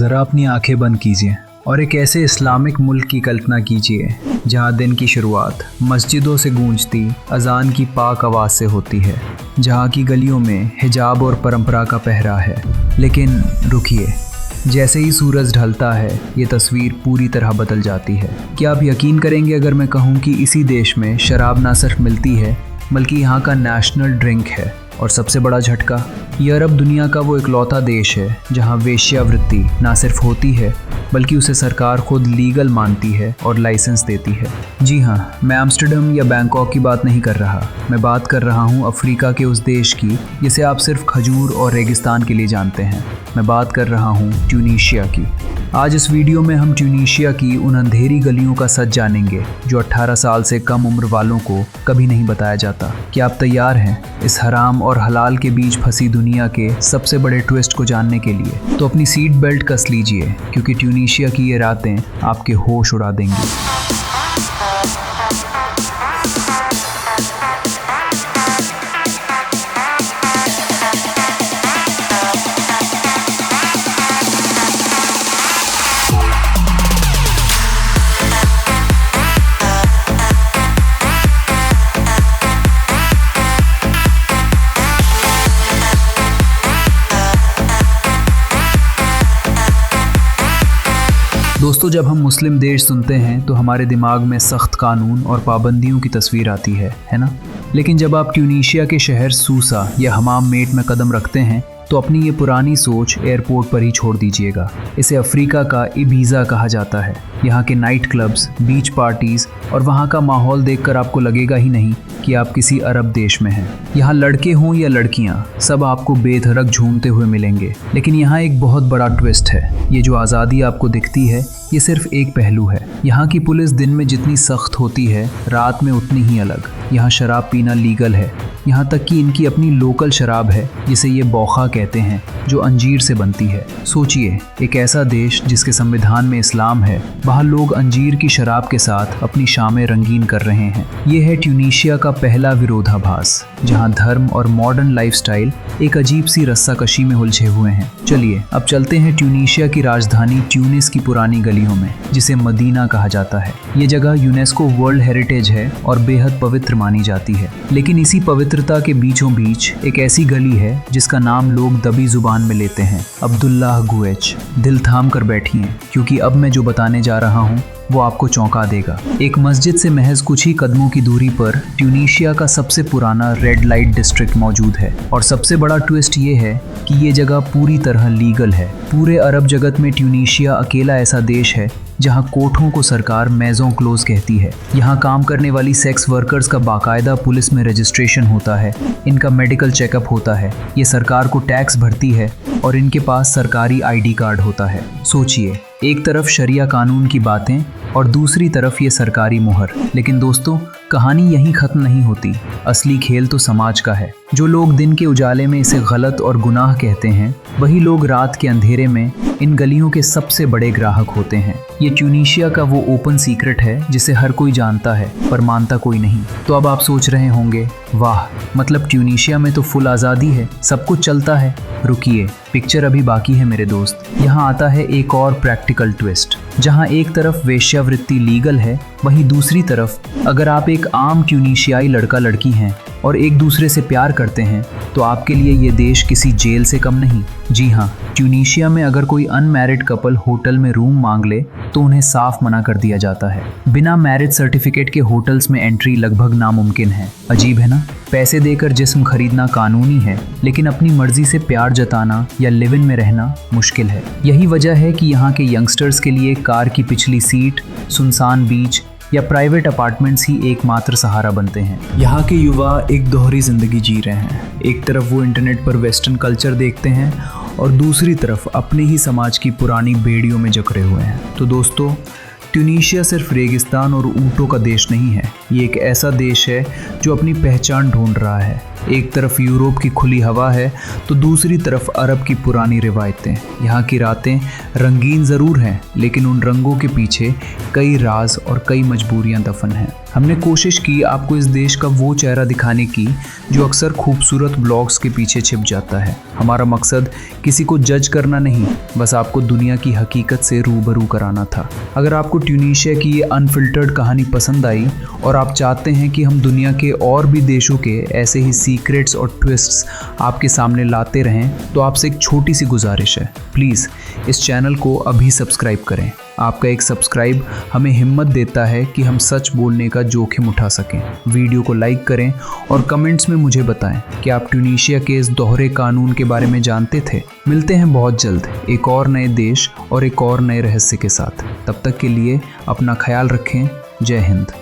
ज़रा अपनी आंखें बंद कीजिए और एक ऐसे इस्लामिक मुल्क की कल्पना कीजिए जहां दिन की शुरुआत मस्जिदों से गूंजती अजान की पाक आवाज़ से होती है, जहां की गलियों में हिजाब और परंपरा का पहरा है। लेकिन रुकिए, जैसे ही सूरज ढलता है ये तस्वीर पूरी तरह बदल जाती है। क्या आप यकीन करेंगे अगर मैं कहूँ कि इसी देश में शराब ना सिर्फ मिलती है बल्कि यहाँ का नेशनल ड्रिंक है। और सबसे बड़ा झटका, ये अरब दुनिया का वो इकलौता देश है जहाँ वेश्यावृत्ति ना सिर्फ होती है बल्कि उसे सरकार खुद लीगल मानती है और लाइसेंस देती है। जी हाँ, मैं एम्स्टर्डम या बैंकॉक की बात नहीं कर रहा, मैं बात कर रहा हूँ अफ्रीका के उस देश की जिसे आप सिर्फ खजूर और रेगिस्तान के लिए जानते हैं। मैं बात कर रहा हूँ ट्यूनीशिया की। आज इस वीडियो में हम ट्यूनीशिया की उन अंधेरी गलियों का सच जानेंगे जो 18 साल से कम उम्र वालों को कभी नहीं बताया जाता। क्या आप तैयार हैं इस हराम और हलाल के बीच फंसी दुनिया के सबसे बड़े ट्विस्ट को जानने के लिए? तो अपनी सीट बेल्ट कस लीजिए, क्योंकि ट्यूनीशिया की ये रातें आपके होश उड़ा देंगी। दोस्तों, जब हम मुस्लिम देश सुनते हैं तो हमारे दिमाग में सख्त कानून और पाबंदियों की तस्वीर आती है ना? लेकिन जब आप ट्यूनीशिया के शहर सूसा या हमाम-मेट में कदम रखते हैं तो अपनी ये पुरानी सोच एयरपोर्ट पर ही छोड़ दीजिएगा। इसे अफ्रीका का इबीज़ा कहा जाता है। यहाँ के नाइट क्लब्स, बीच पार्टीज़ और वहाँ का माहौल देखकर आपको लगेगा ही नहीं कि आप किसी अरब देश में हैं। यहाँ लड़के हों या लड़कियाँ, सब आपको बेधड़क झूमते हुए मिलेंगे। लेकिन यहाँ एक बहुत बड़ा ट्विस्ट है। ये जो आज़ादी आपको दिखती है ये सिर्फ एक पहलू है। यहाँ की पुलिस दिन में जितनी सख्त होती है, रात में उतनी ही अलग। यहाँ शराब पीना लीगल है, यहाँ तक कि इनकी अपनी लोकल शराब है जिसे ये बौखा कहते हैं, जो अंजीर से बनती है। सोचिए, एक ऐसा देश जिसके संविधान में इस्लाम है, वहाँ लोग अंजीर की शराब के साथ अपनी शामें रंगीन कर रहे हैं। ये है ट्यूनीशिया का पहला विरोधाभास, जहाँ धर्म और मॉडर्न लाइफस्टाइल एक अजीब सी रस्साकशी में उलझे हुए हैं। चलिए अब चलते हैं ट्यूनीशिया की राजधानी ट्यूनिस की पुरानी गलियों में, जिसे मदीना कहा जाता है। ये जगह यूनेस्को वर्ल्ड हेरिटेज है और बेहद पवित्र मानी जाती है। लेकिन इसी पवित्रता के बीचों बीच एक ऐसी गली है जिसका नाम लोग दबी जुबान में लेते हैं, अब्दुल्लाह गुएच। दिल थाम कर बैठिए, क्योंकि अब मैं जो बताने जा रहा हूँ वो आपको चौंका देगा। एक मस्जिद से महज कुछ ही कदमों की दूरी पर ट्यूनीशिया का सबसे पुराना रेड लाइट डिस्ट्रिक्ट मौजूद है। और सबसे बड़ा ट्विस्ट ये है कि ये जगह पूरी तरह लीगल है। पूरे अरब जगत में ट्यूनीशिया अकेला ऐसा देश है जहाँ कोठों को सरकार मेज़ों क्लोज कहती है। यहाँ काम करने वाली सेक्स वर्कर्स का बाकायदा पुलिस में रजिस्ट्रेशन होता है, इनका मेडिकल चेकअप होता है, ये सरकार को टैक्स भरती है और इनके पास सरकारी आईडी कार्ड होता है। सोचिए, एक तरफ शरिया कानून की बातें और दूसरी तरफ ये सरकारी मुहर। लेकिन दोस्तों, कहानी यहीं ख़त्म नहीं होती। असली खेल तो समाज का है। जो लोग दिन के उजाले में इसे गलत और गुनाह कहते हैं, वही लोग रात के अंधेरे में इन गलियों के सबसे बड़े ग्राहक होते हैं। ये ट्यूनीशिया का वो ओपन सीक्रेट है जिसे हर कोई जानता है पर मानता कोई नहीं। तो अब आप सोच रहे होंगे, वाह, मतलब ट्यूनीशिया में तो फुल आज़ादी है, सब कुछ चलता है। रुकिए, पिक्चर अभी बाकी है मेरे दोस्त। यहाँ आता है एक और प्रैक्टिकल ट्विस्ट। जहाँ एक तरफ वेश्यावृत्ति लीगल है, वहीं दूसरी तरफ अगर आप एक आम ट्यूनीशियाई लड़का लड़की हैं और एक दूसरे से प्यार करते हैं तो आपके लिए ये देश किसी जेल से कम नहीं। जी हाँ, ट्यूनीशिया में अगर कोई अनमैरिड कपल होटल में रूम मांग ले तो उन्हें साफ मना कर दिया जाता है। बिना मैरिज सर्टिफिकेट के होटल्स में एंट्री लगभग नामुमकिन है। अजीब है ना? पैसे देकर जिस्म खरीदना कानूनी है, लेकिन अपनी मर्जी से प्यार जताना या लिव इन में रहना मुश्किल है। यही वजह है कि यहाँ के यंगस्टर्स के लिए कार की पिछली सीट, सुनसान बीच या प्राइवेट अपार्टमेंट्स ही एकमात्र सहारा बनते हैं। यहाँ के युवा एक दोहरी जिंदगी जी रहे हैं। एक तरफ वो इंटरनेट पर वेस्टर्न कल्चर देखते हैं और दूसरी तरफ अपने ही समाज की पुरानी बेड़ियों में जकड़े हुए हैं। तो दोस्तों, ट्यूनीशिया सिर्फ रेगिस्तान और ऊँटों का देश नहीं है, ये एक ऐसा देश है जो अपनी पहचान ढूंढ रहा है। एक तरफ यूरोप की खुली हवा है तो दूसरी तरफ अरब की पुरानी रिवायतें। यहाँ की रातें रंगीन ज़रूर हैं, लेकिन उन रंगों के पीछे कई राज और कई मजबूरियाँ दफन हैं। हमने कोशिश की आपको इस देश का वो चेहरा दिखाने की जो अक्सर खूबसूरत ब्लॉग्स के पीछे छिप जाता है। हमारा मकसद किसी को जज करना नहीं, बस आपको दुनिया की हकीकत से रूबरू कराना था। अगर आपको ट्यूनीशिया की ये अनफिल्टर्ड कहानी पसंद आई और आप चाहते हैं कि हम दुनिया के और भी देशों के ऐसे ही सीक्रेट्स और ट्विस्ट्स आपके सामने लाते रहें, तो आपसे एक छोटी सी गुजारिश है, प्लीज़ इस चैनल को अभी सब्सक्राइब करें। आपका एक सब्सक्राइब हमें हिम्मत देता है कि हम सच बोलने का जोखिम उठा सकें। वीडियो को लाइक करें और कमेंट्स में मुझे बताएं कि आप ट्यूनीशिया के इस दोहरे कानून के बारे में जानते थे। मिलते हैं बहुत जल्द एक और नए देश और एक और नए रहस्य के साथ। तब तक के लिए अपना ख्याल रखें। जय हिंद।